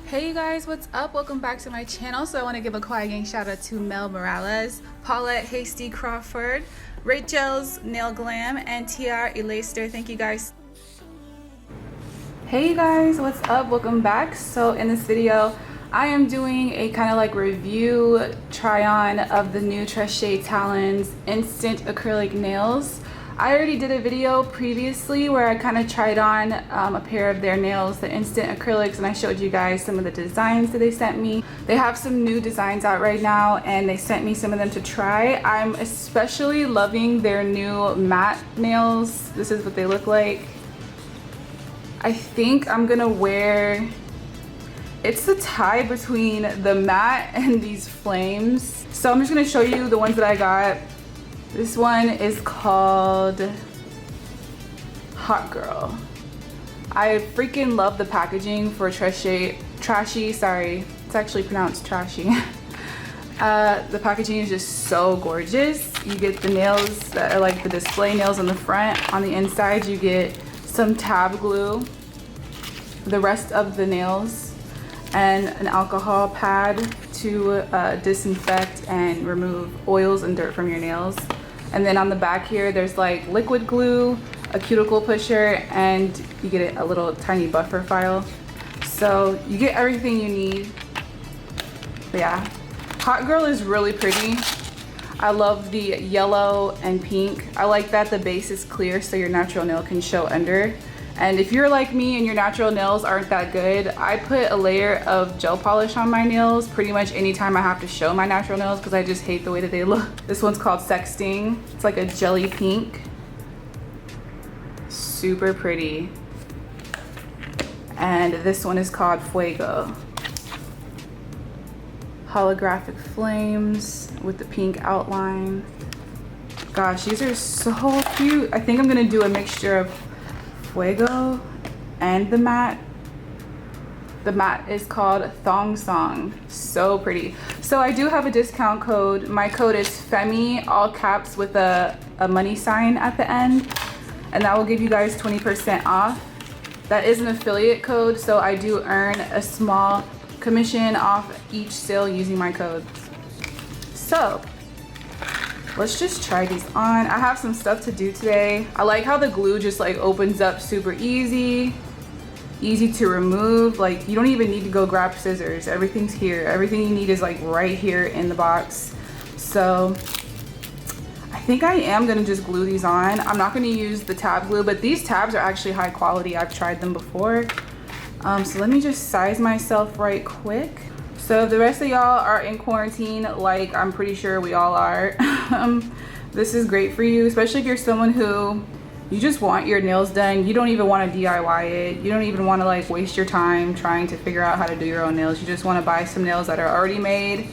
Hey you guys, what's up? Welcome back to my channel. So I want to give a quiet gang shout out to Mel Morales, Paulette Hasty Crawford, Rachel's Nail Glam, and TR Elaster. Thank you guys. Hey you guys, what's up? Welcome back. So in this video, I am doing a kind of like review try on of the new Très Talons Instant Acrylic Nails. I already did a video previously where I kind of tried on a pair of their nails, the Instant Acrylics, and I showed you guys some of the designs that they sent me. They have some new designs out right now and they sent me some of them to try. I'm especially loving their new matte nails. This is what they look like. I think I'm gonna wear, it's the tie between the matte and these flames. So I'm just gonna show you the ones that I got. This one is called Hot Girl. I freaking love the packaging for Trashy, sorry, it's actually pronounced Trashy. The packaging is just so gorgeous. You get the nails that are like the display nails on the front. On the inside you get some tab glue, the rest of the nails, and an alcohol pad to disinfect and remove oils and dirt from your nails. And then on the back here there's like liquid glue, a cuticle pusher, and you get a little tiny buffer file. So you get everything you need. But yeah, Hot Girl is really pretty. I love the yellow and pink. I like that the base is clear so your natural nail can show under. And if you're like me and your natural nails aren't that good, I put a layer of gel polish on my nails pretty much anytime I have to show my natural nails because I just hate the way that they look. This one's called Sexting. It's like a jelly pink. Super pretty. And this one is called Fuego. Holographic flames with the pink outline. Gosh, these are so cute. I think I'm gonna do a mixture of Fuego and the matte. The matte is called Thong Song. So pretty. So I do have a discount code. My code is FEMI, all caps with a money sign at the end, and that will give you guys 20% off. That is an affiliate code, so I do earn a small commission off each sale using my code. So let's just try these on. I have some stuff to do today. I like how the glue just like opens up super easy to remove. Like you don't even need to go grab scissors. Everything's here. Everything you need is like right here in the box. So I think I am gonna just glue these on. I'm not gonna use the tab glue, but these tabs are actually high quality. I've tried them before. So let me just size myself right quick. So if the rest of y'all are in quarantine, like I'm pretty sure we all are, this is great for you, especially if you're someone who you just want your nails done. You don't even want to DIY it. You don't even want to like waste your time trying to figure out how to do your own nails. You just want to buy some nails that are already made.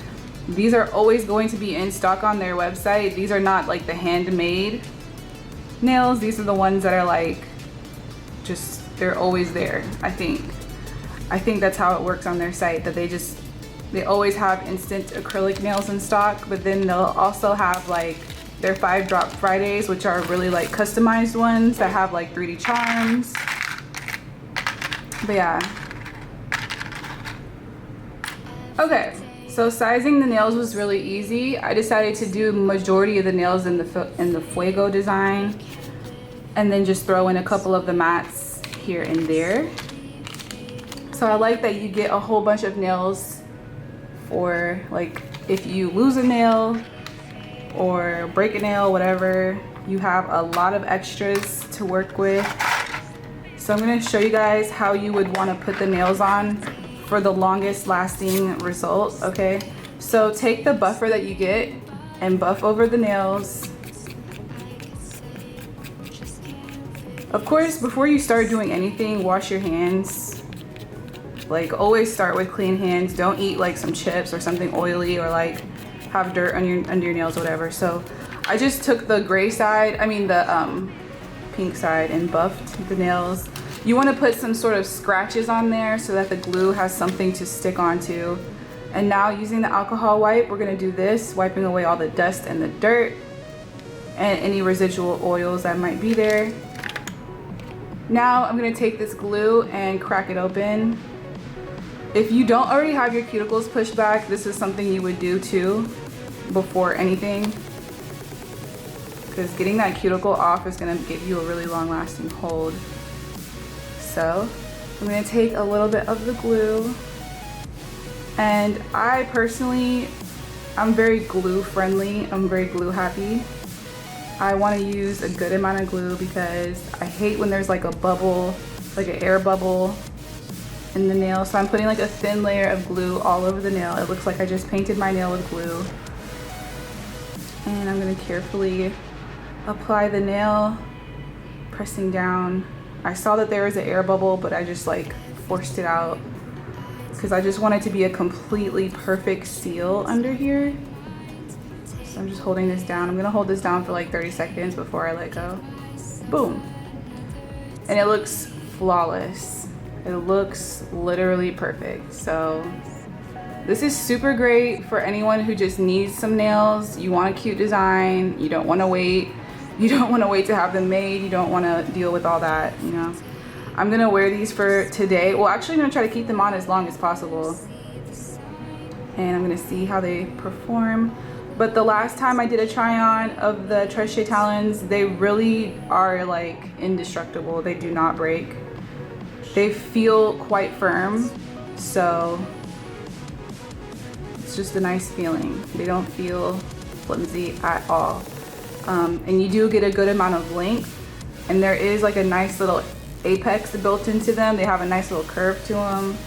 These are always going to be in stock on their website. These are not like the handmade nails. These are the ones that are like, just, they're always there, I think. I think that's how it works on their site, that they always have instant acrylic nails in stock, but then they'll also have like their 5-drop Fridays, which are really like customized ones that have like 3D charms. But yeah. Okay, so sizing the nails was really easy. I decided to do majority of the nails in the Fuego design, and then just throw in a couple of the mattes here and there. So I like that you get a whole bunch of nails for like if you lose a nail or break a nail, whatever, you have a lot of extras to work with. So I'm going to show you guys how you would want to put the nails on for the longest lasting result. Okay, so take the buffer that you get and buff over the nails. Of course, before you start doing anything, wash your hands. Like always start with clean hands. Don't eat like some chips or something oily or like have dirt on under your nails or whatever. So I just took the gray side, the pink side, and buffed the nails. You want to put some sort of scratches on there so that the glue has something to stick onto. And now using the alcohol wipe, we're going to do this, wiping away all the dust and the dirt and any residual oils that might be there. Now I'm going to take this glue and crack it open. If you don't already have your cuticles pushed back, this is something you would do too before anything, because getting that cuticle off is going to give you a really long lasting hold. So I'm going to take a little bit of the glue, and I personally, I'm very glue friendly, I'm very glue happy. I want to use a good amount of glue because I hate when there's like a bubble, like an air bubble in the nail. So I'm putting like a thin layer of glue all over the nail. It looks like I just painted my nail with glue. And I'm going to carefully apply the nail, pressing down. I saw that there was an air bubble, but I just like forced it out because I just want it to be a completely perfect seal under here. So I'm just holding this down. I'm going to hold this down for like 30 seconds before I let go. Boom. And it looks flawless. It looks literally perfect. So this is super great for anyone who just needs some nails. You want a cute design. You don't want to wait. You don't want to wait to have them made. You don't want to deal with all that, you know. I'm going to wear these for today. Well, actually, I'm going to try to keep them on as long as possible. And I'm going to see how they perform. But the last time I did a try on of the Très Talons, they really are like indestructible. They do not break. They feel quite firm. So it's just a nice feeling. They don't feel flimsy at all. And you do get a good amount of length, and there is like a nice little apex built into them. They have a nice little curve to them,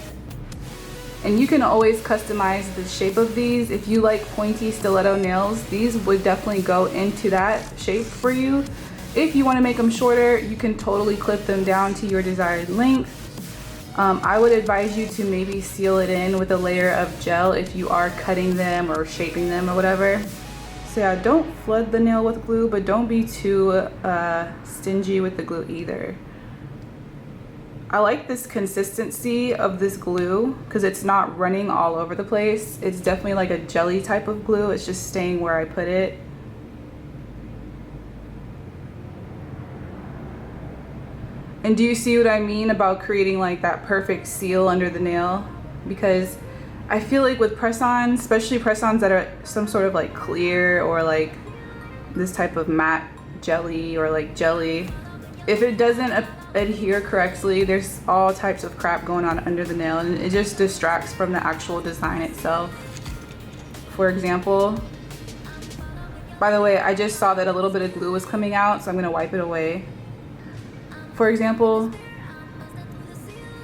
and you can always customize the shape of these. If you like pointy stiletto nails, these would definitely go into that shape for you. If you want to make them shorter, you can totally clip them down to your desired length. I would advise you to maybe seal it in with a layer of gel if you are cutting them or shaping them or whatever. So yeah, don't flood the nail with glue, but don't be too stingy with the glue either. I like this consistency of this glue because it's not running all over the place. It's definitely like a jelly type of glue. It's just staying where I put it. And do you see what I mean about creating like that perfect seal under the nail? Because I feel like with press-ons, especially press-ons that are some sort of like clear or like this type of matte jelly or like jelly, if it doesn't adhere correctly, there's all types of crap going on under the nail, and it just distracts from the actual design itself. For example, by the way, I just saw that a little bit of glue was coming out, so I'm gonna wipe it away. For example,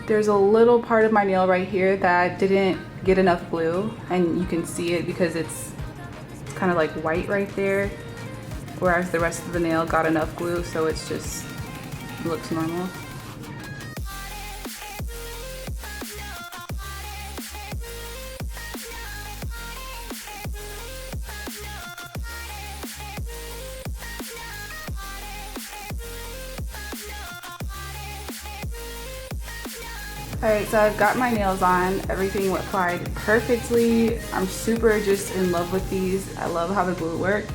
there's a little part of my nail right here that didn't get enough glue, and you can see it because it's kind of like white right there, whereas the rest of the nail got enough glue, so it's just looks normal. Alright, so I've got my nails on. Everything applied perfectly. I'm super just in love with these. I love how the glue worked.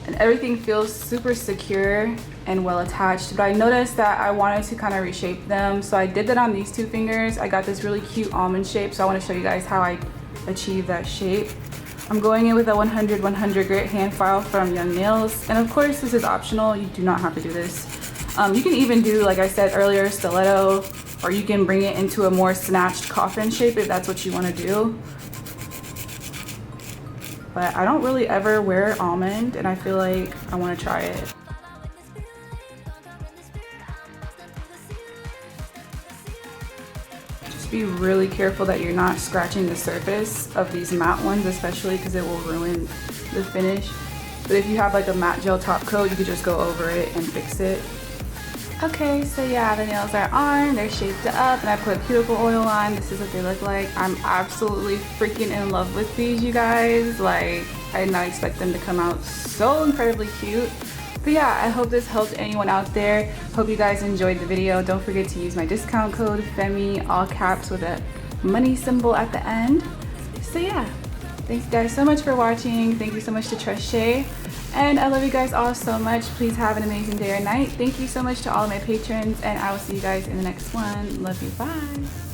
And everything feels super secure and well attached. But I noticed that I wanted to kind of reshape them. So I did that on these two fingers. I got this really cute almond shape. So I want to show you guys how I achieve that shape. I'm going in with a 100 grit hand file from Young Nails. And of course, this is optional. You do not have to do this. You can even do, like I said earlier, stiletto, or you can bring it into a more snatched coffin shape if that's what you want to do. But I don't really ever wear almond, and I feel like I want to try it. Just be really careful that you're not scratching the surface of these matte ones, especially because it will ruin the finish. But if you have like a matte gel top coat, you could just go over it and fix it. Okay, so yeah, the nails are on, they're shaped up, and I put cuticle oil on. This is what they look like. I'm absolutely freaking in love with these, you guys. Like, I did not expect them to come out so incredibly cute. But yeah, I hope this helped anyone out there. Hope you guys enjoyed the video. Don't forget to use my discount code FEMI, all caps with a money symbol at the end. So yeah, thanks guys so much for watching. Thank you so much to Très. And I love you guys all so much. Please have an amazing day or night. Thank you so much to all of my patrons, and I will see you guys in the next one. Love you, bye.